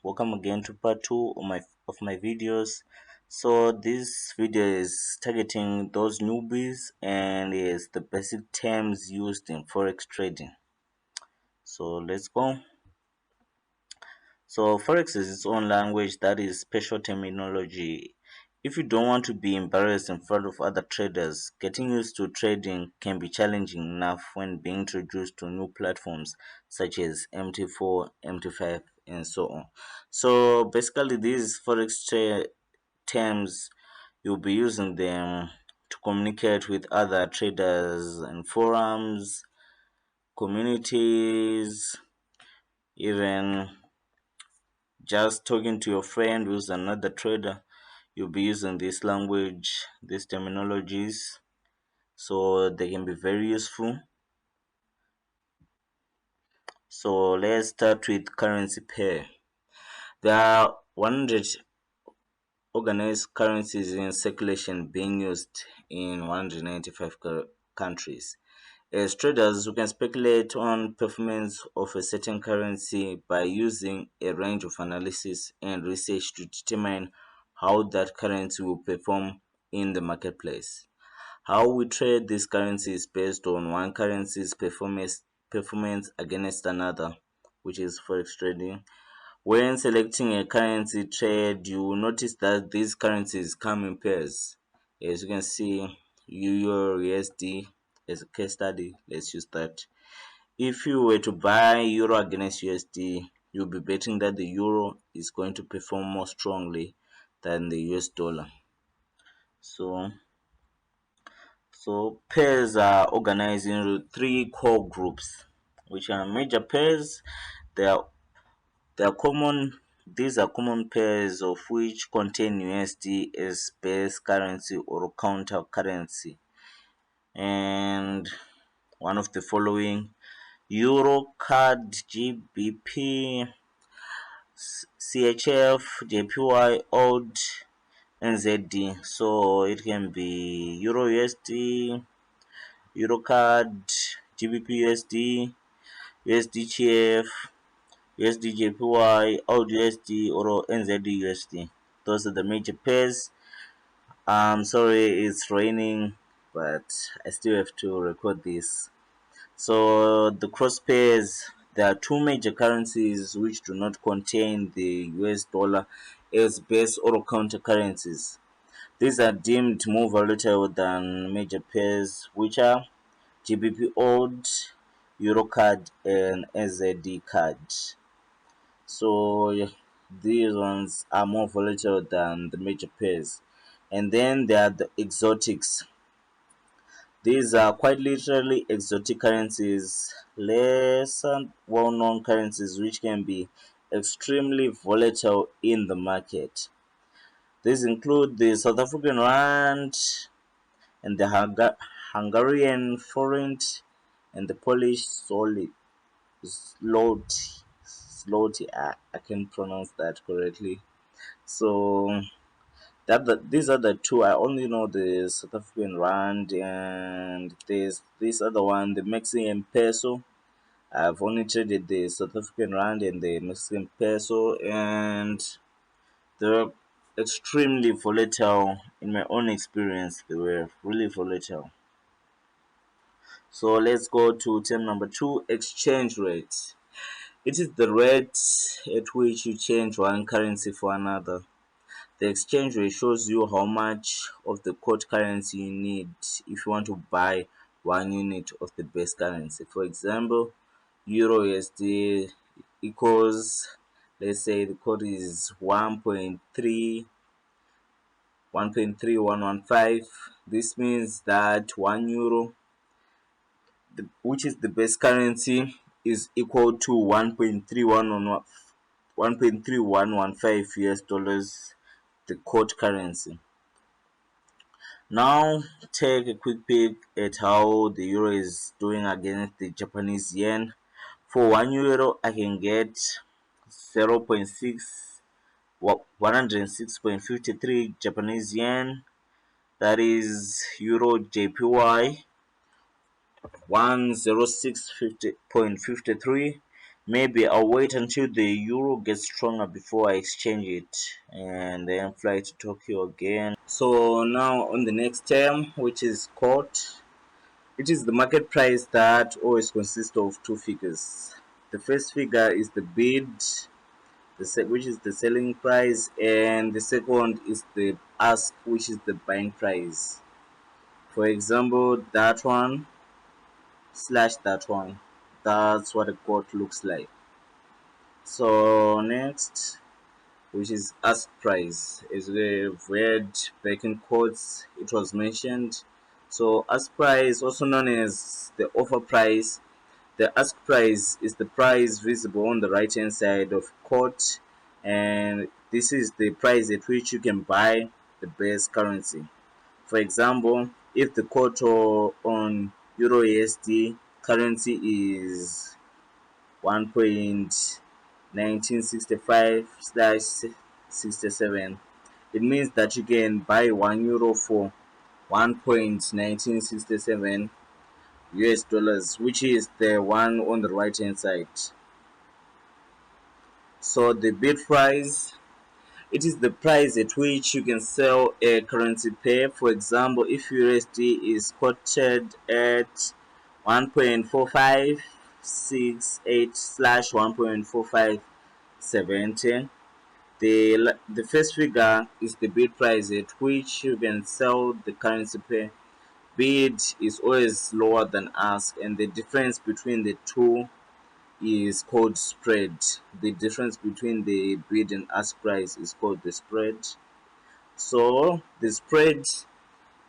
welcome again to part 2 of my videos. So this video is targeting those newbies and is the basic terms used in forex trading. So let's go. So forex is its own language, that is special terminology. If you don't want to be embarrassed in front of other traders, getting used to trading can be challenging enough when being introduced to new platforms such as MT4, MT5, and so on. So basically, these terms, you'll be using them to communicate with other traders and forums, communities, even just talking to your friend who's another trader. You'll be using this language, these terminologies, so they can be very useful. So let's start with currency pair. There are 100 organized currencies in circulation being used in 195 countries. As traders, we can speculate on performance of a certain currency by using a range of analysis and research to determine how that currency will perform in the marketplace. How we trade this currency is based on one currency's performance against another, which is forex trading. When selecting a currency trade, you will notice that these currencies come in pairs. As you can see, Euro USD as a case study, let's use that. If you were to buy Euro against USD, you'll be betting that the Euro is going to perform more strongly than the US dollar. So pairs are organized into three core groups, which are major pairs. They are they are common. These are common pairs of which contain USD as base currency or counter currency, and one of the following: Euro, CAD, GBP, CHF, JPY, OD, NZD. So it can be Euro USD, EuroCAD, GBP USD, USDGF, USDJPY, AUD or NZD. Those are the major pairs. I'm sorry it's raining, but I still have to record this. So the cross pairs, there are two major currencies which do not contain the US dollar as base or counter currencies. These are deemed more volatile than major pairs, which are GBP old, EuroCAD, and NZD card. So yeah, these ones are more volatile than the major pairs. And then there are the exotics. These are quite literally exotic currencies, less well known currencies which can be extremely volatile in the market. These include the South African rand and the Hungarian forint and the Polish zloty. I can pronounce that correctly. So these are the two. I only know the South African rand and there's this other one, the Mexican peso. I've only traded the South African rand and the Mexican peso, and they're extremely volatile. In my own experience, they were really volatile. So let's go to term number 2, exchange rate. It is the rate at which you change one currency for another. The exchange rate shows you how much of the quote currency you need if you want to buy 1 unit of the base currency. For example, Euro USD equals, let's say the quote is 1.3115. This means that 1 euro, which is the base currency, is equal to 1.3115 US dollars, the quote currency. Now take a quick peek at how the euro is doing against the Japanese yen. For 1 euro, I can get 106.53 Japanese yen. That is Euro JPY 106.53. Maybe I'll wait until the euro gets stronger before I exchange it and then fly to Tokyo again. So now on the next term, which is quote, it is the market price that always consists of two figures. The first figure is the bid, which is the selling price, and the second is the ask, which is the buying price. For example, that one slash that one. That's what a quote looks like. So next, which is ask price, is we've read back in quotes. It was mentioned. So ask price, also known as the offer price. The ask price is the price visible on the right hand side of quote, and this is the price at which you can buy the base currency. For example, if the quote on Euro USD currency is 1.1965/67, it means that you can buy €1 for 1.1967 US dollars, which is the one on the right hand side. So the bid price, it is the price at which you can sell a currency pair. For example, if USD is quoted at 1.4568/1.4570, the first figure is the bid price at which you can sell the currency pair. Bid is always lower than ask, and the difference between the two is called spread. The difference between the bid and ask price is called the spread. So the spread,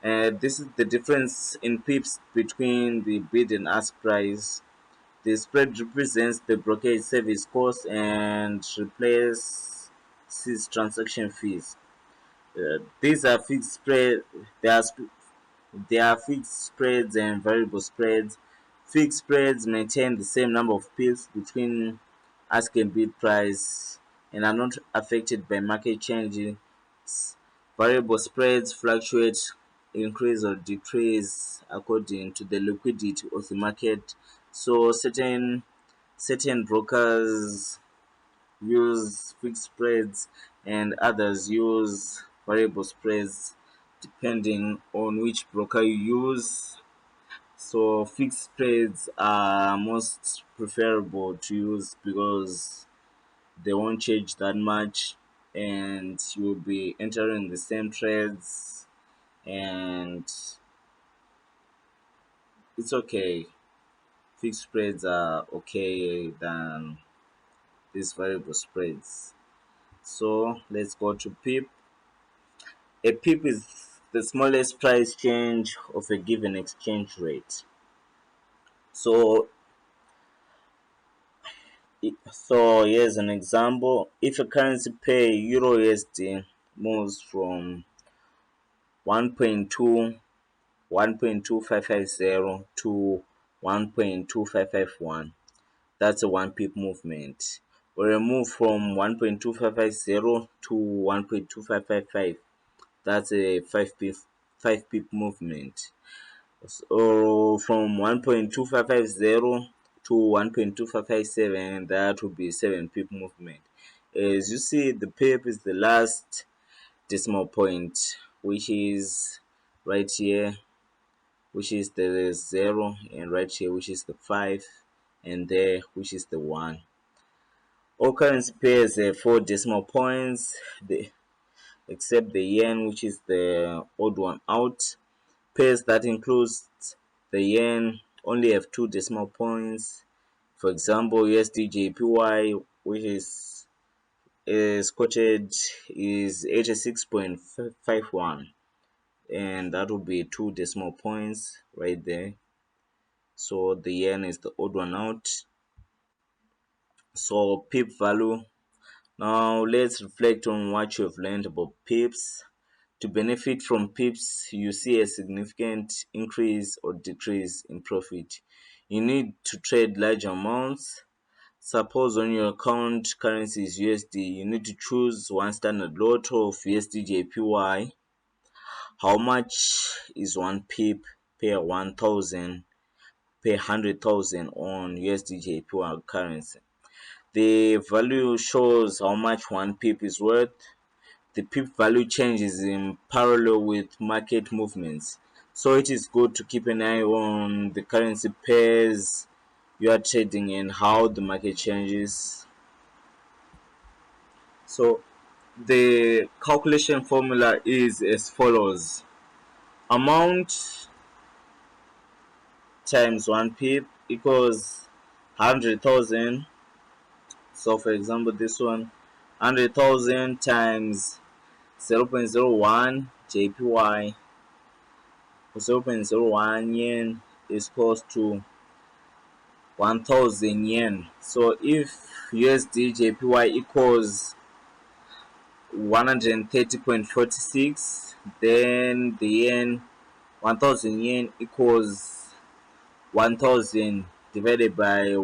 this is the difference in pips between the bid and ask price. The spread represents the brokerage service cost and replaces transaction fees. These are fixed spread. There are fixed spreads and variable spreads. Fixed spreads maintain the same number of pips between ask and bid price and are not affected by market changes. Variable spreads fluctuate, increase or decrease according to the liquidity of the market. So certain brokers use fixed spreads and others use variable spreads depending on which broker you use. So fixed spreads are most preferable to use because they won't change that much and you'll be entering the same trades, and it's okay. Fixed spreads are okay than these variable spreads. So let's go to pip. A pip is the smallest price change of a given exchange rate. So, here's an example. If a currency pair Euro USD moves from 1.2 1.2550 to 1.2551, that's a 1 pip movement. Or a move from 1.2550 to 1.2555, that's a 5 pip movement. So from 1.2550 to 1.2557, that would be 7 pip movement. As you see, the pip is the last decimal point, which is right here, which is the 0, and right here, which is the 5, and there, which is the 1. All currency pairs have 4 decimal points, except the yen, which is the odd one out. Pairs that includes the yen only have 2 decimal points. For example, USD/JPY, which is quoted, is 86.51, and that would be 2 decimal points right there. So the yen is the odd one out. So pip value. Now let's reflect on what you have learned about pips. To benefit from pips, you see a significant increase or decrease in profit. You need to trade large amounts. Suppose on your account currency is USD, you need to choose one standard lot of USD/JPY. How much is 1 pip per 1,000 per 100,000 on USD/JPY currency? The value shows how much one pip is worth. The pip value changes in parallel with market movements. So it is good to keep an eye on the currency pairs you are trading and how the market changes. So the calculation formula is as follows: amount times 1 pip equals 100,000. So for example, this one, 100,000 times 0.01 JPY, 0.01 yen is equals to 1,000 yen. So if USD JPY equals 130.46, then the yen, 1,000 yen equals 1,000 divided by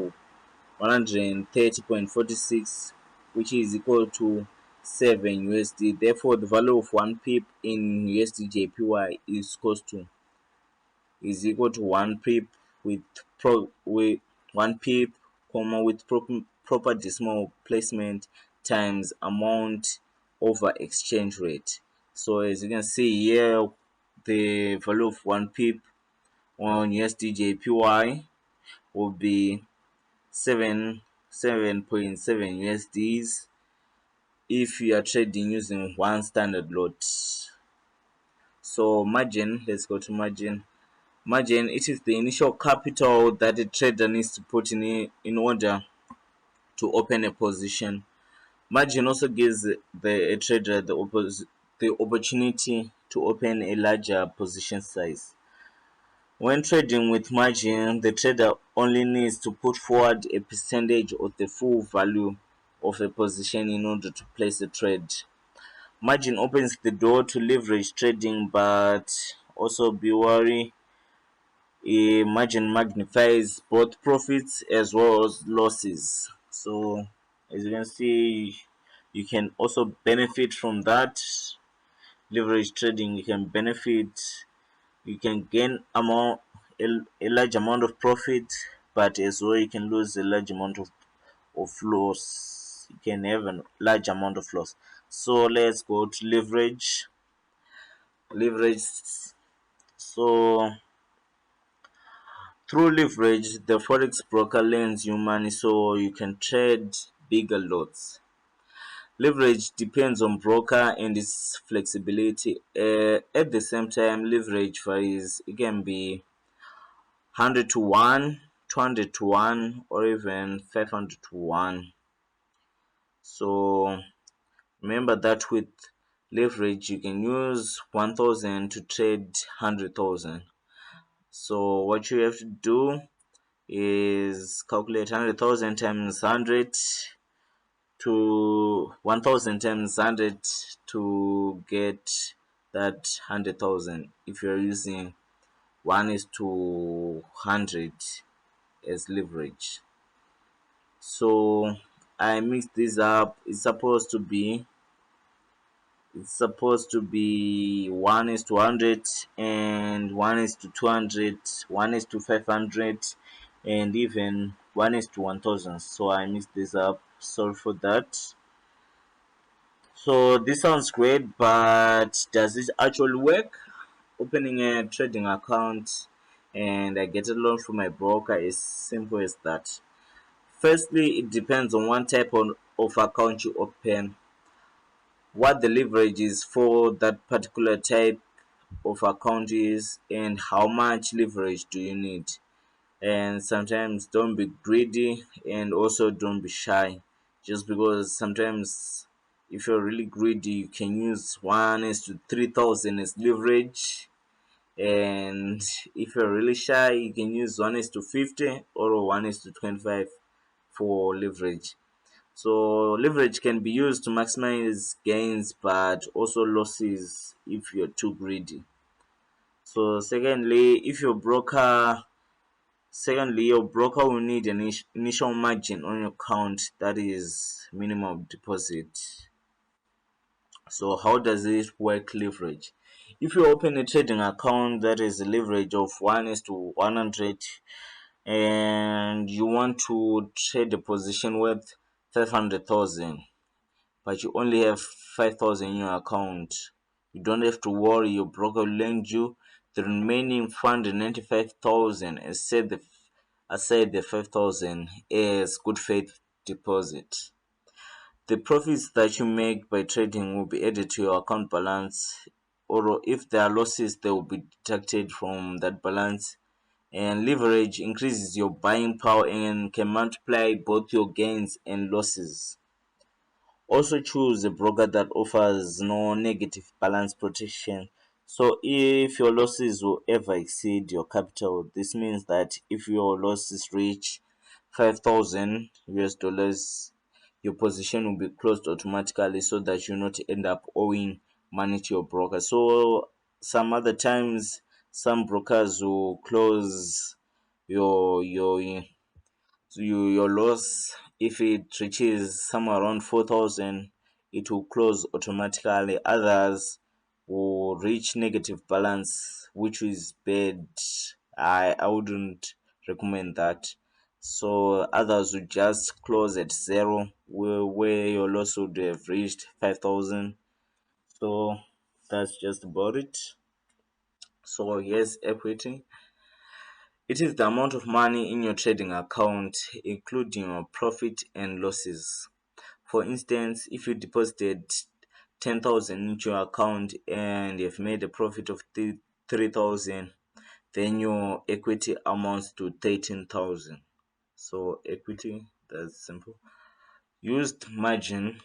130.46, which is equal to 7 USD. Therefore, the value of 1 pip in USD JPY is equal to 1 pip with 1 pip, comma, with proper decimal placement times amount over exchange rate. So as you can see here, the value of 1 pip on USD JPY will be 7.7 USDs if you are trading using one standard lot. So margin, let's go to margin. Margin, it is the initial capital that a trader needs to put in order to open a position. Margin also gives a trader the opportunity to open a larger position size. When trading with margin, the trader only needs to put forward a percentage of the full value of a position in order to place a trade. Margin opens the door to leverage trading, but also be wary. A margin magnifies both profits as well as losses. So, as you can see, you can also benefit from that. Leverage trading, you can benefit, you can gain a large amount of profit, but as well you can lose a large amount of loss. You can have a large amount of loss. So let's go to leverage. So through leverage, the forex broker lends you money so you can trade bigger lots. Leverage depends on broker and its flexibility. At the same time, leverage varies. It can be 100 to 1, 200 to 1, or even 500 to 1. So remember that with leverage, you can use 1,000 to trade 100,000. So what you have to do is calculate 100,000 times 100 to 1,000 times 100 to get that 100,000 if you're using 1 is to 100 as leverage. So I mixed this up. It's supposed to be 1 is to 100 and 1 is to 200, 1 is to 500, and even 1 is to 1,000. So I mixed this up. Sorry for that. So this sounds great, but does it actually work? Opening a trading account and I get a loan from my broker is simple as that. Firstly, it depends on what type of account you open, what the leverage is for that particular type of account is, and how much leverage do you need. And sometimes don't be greedy and also don't be shy, just because sometimes if you're really greedy you can use 1 is to 3,000 as leverage, and if you're really shy you can use 1 is to 50 or 1 is to 25 for leverage. So leverage can be used to maximize gains but also losses if you're too greedy. So secondly, your broker will need an initial margin on your account, that is minimum deposit. So how does it work leverage? If you open a trading account that is a leverage of 1 is to 100 and you want to trade a position worth 500,000, but you only have 5,000 in your account. You don't have to worry, your broker will lend you the remaining 495,000 and set the aside the 5,000 as good faith deposit. The profits that you make by trading will be added to your account balance, or if there are losses, they will be deducted from that balance. And leverage increases your buying power and can multiply both your gains and losses. Also choose a broker that offers no negative balance protection. So if your losses will ever exceed your capital, this means that if your losses reach 5,000 US dollars, your position will be closed automatically so that you not end up owing money to your broker. So some other times some brokers will close your your loss. If it reaches somewhere around 4,000, it will close automatically. Others will reach negative balance, which is bad. I wouldn't recommend that. So others would just close at zero, where your loss would have reached 5,000. So that's just about it. So yes, equity. It is the amount of money in your trading account, including your profit and losses. For instance, if you deposited 10,000 into your account and you've made a profit of 3,000, then your equity amounts to 13,000. So equity, that's simple. Used margin.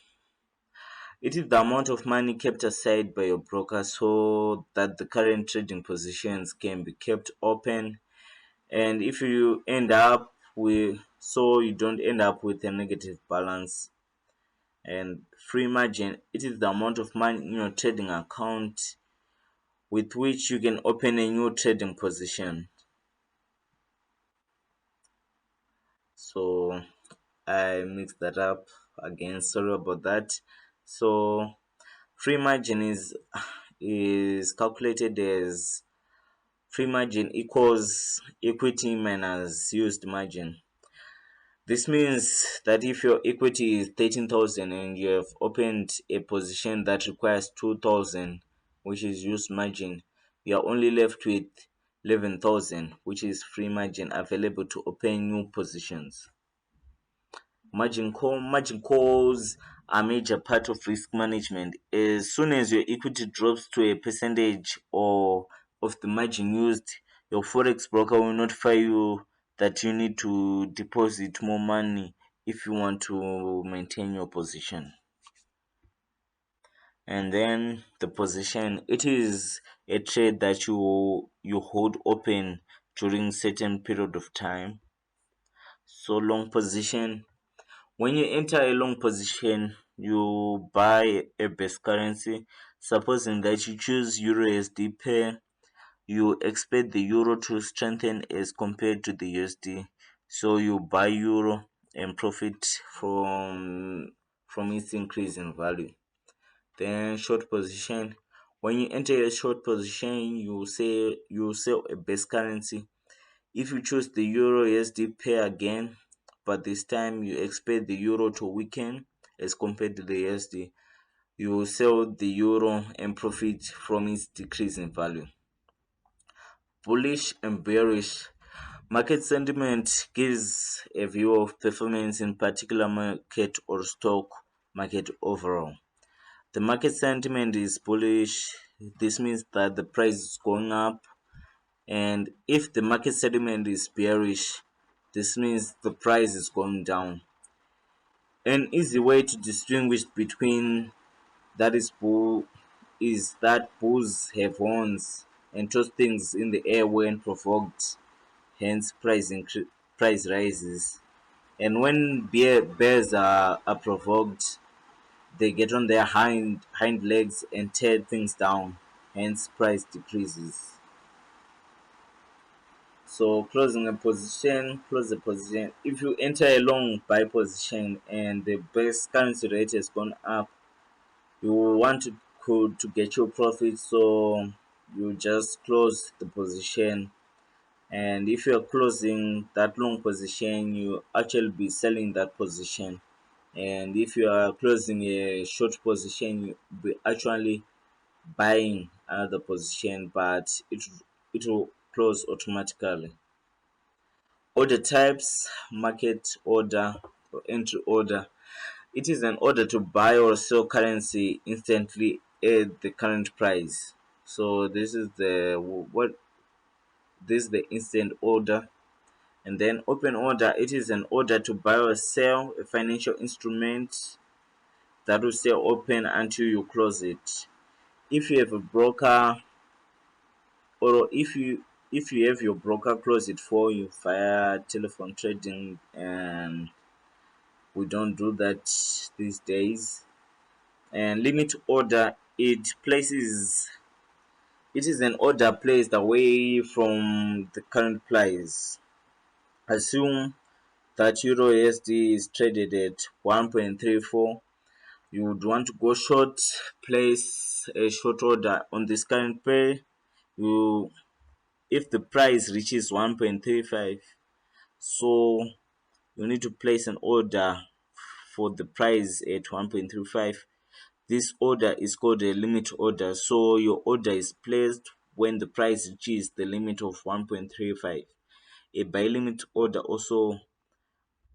It is the amount of money kept aside by your broker so that the current trading positions can be kept open, and if you end up with so you don't end up with a negative balance. And free margin, it is the amount of money in your trading account with which you can open a new trading position. So I mixed that up again, sorry about that. So free margin is calculated as free margin equals equity minus used margin. This means that if your equity is 13,000 and you have opened a position that requires 2,000, which is used margin, you are only left with 11,000, which is free margin available to open new positions. Margin calls are a major part of risk management. As soon as your equity drops to a percentage or of the margin used, your forex broker will notify you that you need to deposit more money if you want to maintain your position. And then the position, it is a trade that you hold open during certain period of time. So long position. When you enter a long position, you buy a base currency. Supposing that you choose Euro USD pair, you expect the Euro to strengthen as compared to the USD. So you buy Euro and profit from its increase in value. Then short position. When you enter a short position, you sell a base currency. If you choose the Euro USD pair again, but this time you expect the Euro to weaken as compared to the USD, you will sell the Euro and profit from its decrease in value. Bullish and bearish. Market sentiment gives a view of performance in particular market or stock market overall. The market sentiment is bullish. This means that the price is going up, and if the market sentiment is bearish, this means the price is going down. An easy way to distinguish between that is that bulls have horns and toss things in the air when provoked, hence price rises. And when bears are provoked, they get on their hind legs and tear things down, hence price decreases. So close the position. If you enter a long buy position and the best currency rate has gone up, you want to get your profit, so you just close the position. And if you're closing that long position, you actually be selling that position and if you are closing a short position, you'll be actually buying another position, but it will close automatically. Order types: market order or entry order. It is an order to buy or sell currency instantly at the current price. So this is the instant order. And then open order, it is an order to buy or sell a financial instrument that will stay open until you close it. If you have a broker, or if you have your broker close it for you via telephone trading, and we don't do that these days. And limit order, it is an order placed away from the current price. Assume that Euro USD is traded at 1.34. You would want to go short, place a short order on this current pair. You If the price reaches 1.35, so you need to place an order for the price at 1.35. This order is called a limit order. So your order is placed when the price reaches the limit of 1.35. A buy limit order also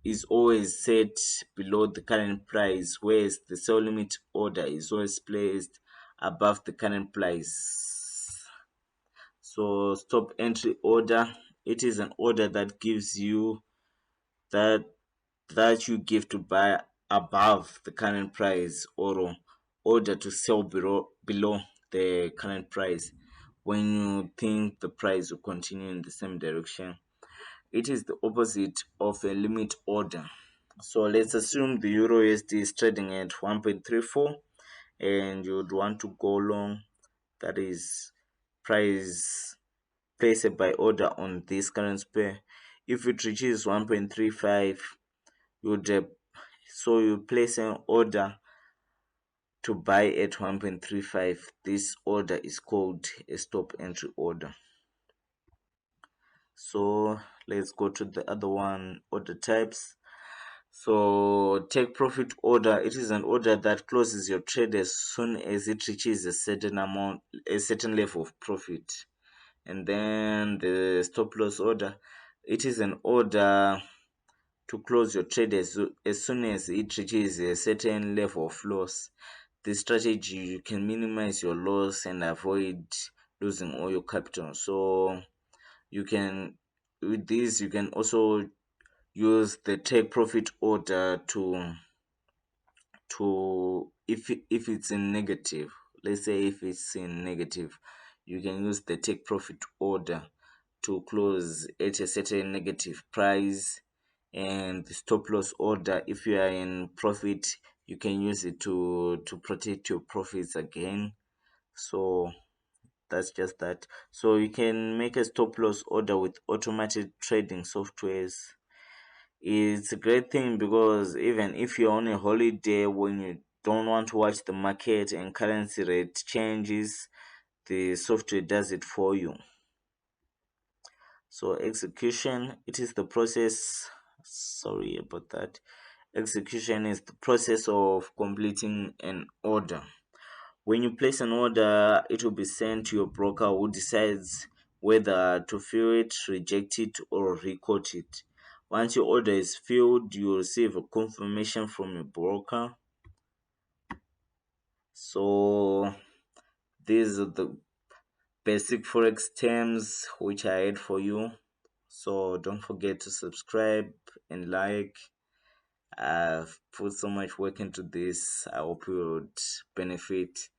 is always set below the current price, whereas the sell limit order is always placed above the current price. So stop entry order, it is an order that gives you that that you give to buy above the current price, or order to sell below the current price when you think the price will continue in the same direction. It is the opposite of a limit order. So let's assume the Euro USD is trading at 1.34 and you would want to go long, that is price place a buy order on this current pair. If it reaches 1.35, you would you place an order to buy at 1.35. This order is called a stop entry order. So let's go to the other one, order types. So take profit order, it is an order that closes your trade as soon as it reaches a certain level of profit. And then the stop loss order, it is an order to close your trade as soon as it reaches a certain level of loss. This strategy, you can minimize your loss and avoid losing all your capital. So you can, with this, you can also use the take profit order to if it's in negative. Let's say if it's in negative, you can use the take profit order to close at a certain negative price, and the stop loss order, if you are in profit, you can use it to protect your profits again. So that's just that. So you can make a stop loss order with automated trading softwares. It's a great thing because even if you're on a holiday, when you don't want to watch the market and currency rate changes, the software does it for you. So execution, it is the process, sorry about that. Execution is the process of completing an order. When you place an order, it will be sent to your broker who decides whether to fill it, reject it, or requote it. Once your order is filled, you will receive a confirmation from your broker. So these are the basic forex terms which I had for you. So don't forget to subscribe and like. I've put so much work into this. I hope you would benefit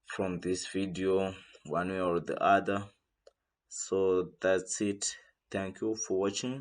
from this video one way or the other. So that's it. Thank you for watching.